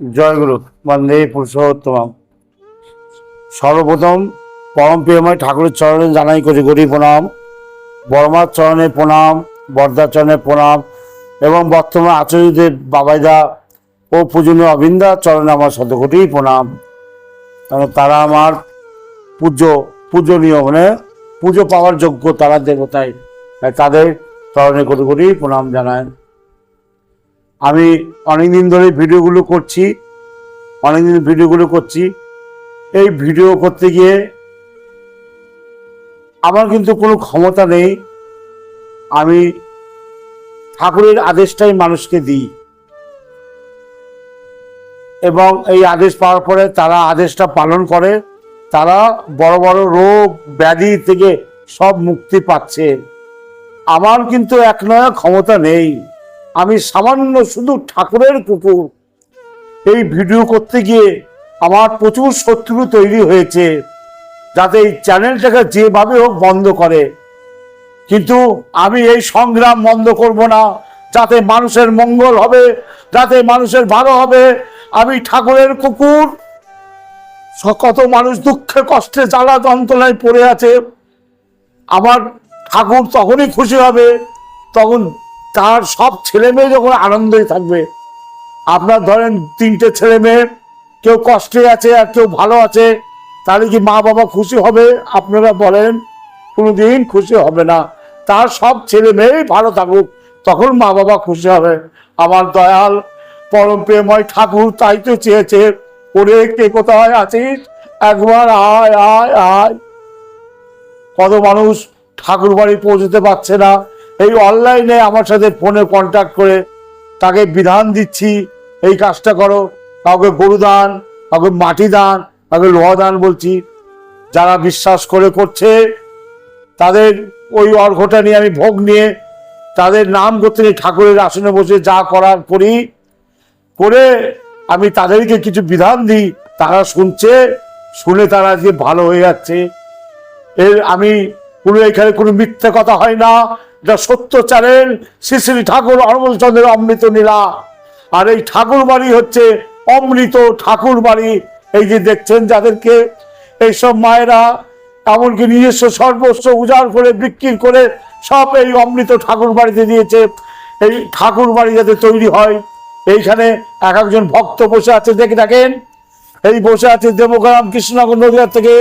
জয়গুরু বন্দে পুরুষোত্তম। সর্বপ্রথম পরম প্রিয়ময় ঠাকুরের চরণে জানাই কোটি কোটি প্রণাম, বড়মার চরণে প্রণাম, বর্দার চরণে প্রণাম এবং বর্তমান আচার্যদেব বাবাইদা ও পূজনীয় অবিন্দার চরণে আমার শতকোটি প্রণাম। কারণ তারা আমার পূজনীয়, মানে পুজো পাওয়ার যোগ্য, তারা দেবতায়, তাদের চরণে কোটি কোটি প্রণাম জানায়। আমি অনেকদিন ধরে ভিডিওগুলো করছি। এই ভিডিও করতে গিয়ে আমার কিন্তু কোনো ক্ষমতা নেই। আমি ঠাকুরের আদেশটাই মানুষকে দিই এবং এই আদেশ পাওয়ার পরে তারা আদেশটা পালন করে, তারা বড় বড় রোগ ব্যাধি থেকে সব মুক্তি পাচ্ছে। আমার কিন্তু এক নয়া ক্ষমতা নেই। আমি সামান্য শুধু ঠাকুরের কুকুর। এই ভিডিও করতে গিয়ে আমার প্রচুর শত্রু তৈরি হয়েছে, যাতে এই চ্যানেলটাকে যেভাবে হোক বন্ধ করে। কিন্তু আমি এই সংগ্রাম বন্ধ করব না, যাতে মানুষের মঙ্গল হবে, যাতে মানুষের ভালো হবে। আমি ঠাকুরের কুকুর। কত মানুষ দুঃখে কষ্টে জ্বালা যন্ত্রণায় পড়ে আছে। আমার ঠাকুর তখনই খুশি হবে তখন তার সব ছেলে মেয়ে যখন আনন্দই থাকবে। আপনার ধরেন 3টে ছেলে মেয়ে, কেউ কষ্টে আছে আর কেউ ভালো আছে, তাহলে কি মা বাবা খুশি হবে? আপনারা বলেন, কোনোদিন খুশি হবে না। তার সব ছেলে মেয়েই ভালো থাকুক, তখন মা বাবা খুশি হবে। আমার দয়াল পরম প্রেমময় ঠাকুর তাই তো চেয়েছে, ওরে কে কোথায় আছিস, একবার আয় আয় আয়। কত মানুষ ঠাকুর বাড়ি পৌঁছতে পারছে না, এই অনলাইনে আমার সাথে ফোনে কন্ট্যাক্ট করে তাকে বিধান দিচ্ছি, এই কাজটা করো। কাউকে গরু দান, কাউকে মাটি দান, কাউকে লোহা দান বলছি। যারা বিশ্বাস করে করছে তাদের ওই অর্ঘটা নিয়ে আমি ভোগ নিয়ে তাদের নাম করতে নিয়ে ঠাকুরের আসনে বসে যা করার করে আমি তাদেরকে কিছু বিধান দিই। তারা শুনছে, শুনে তারা আজকে ভালো হয়ে যাচ্ছে। আমি এখানে কোনো মিথ্যে কথা হয় না, এটা সত্য চ্যানেল। শ্রী শ্রী ঠাকুর অমল চন্দ্রের অমৃত নীলা। আর এই ঠাকুর বাড়ি হচ্ছে অমৃত ঠাকুর বাড়ি। এই যে দেখছেন যাদেরকে, এইসব মায়েরা এমনকি নিজস্ব সর্বস্ব উজাড় করে বিক্রি করে সব এই অমৃত ঠাকুর বাড়িতে দিয়েছে। এই ঠাকুর বাড়ি যাতে তৈরি হয়, এইখানে একজন ভক্ত বসে আছে, দেখে থাকেন। এই বসে আছে দেবগ্রাম কৃষ্ণনগর নদীয়া থেকে